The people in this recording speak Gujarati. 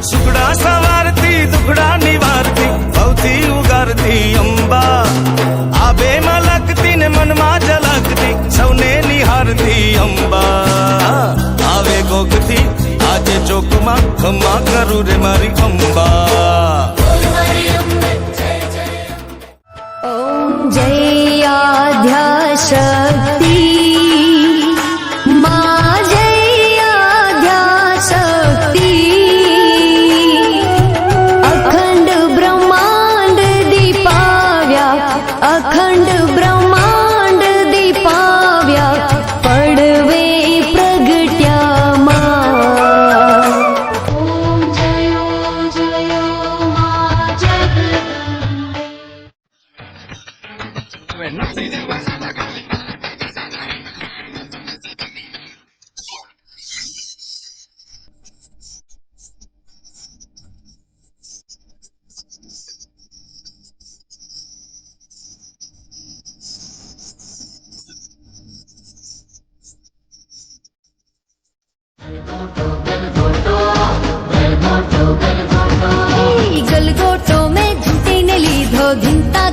સુખડા સવારતી દુખડા નિવારતી ભવથી ઉગારતી અંબા આ બે માં લગતી ને મનમાં ઝલકતી સૌને નિહારતી અંબા આવે ગોગથી આજે ચોકમાં ખમ્મા કરું રે મારી અંબા ઓમ જય આદ્યાશક્તિ अखंड ब्रह्मांड दीपाव्या पड़वे प्रगट्या मां ओम जयो मां गलगोटो में घंटी ने लीधो घंटा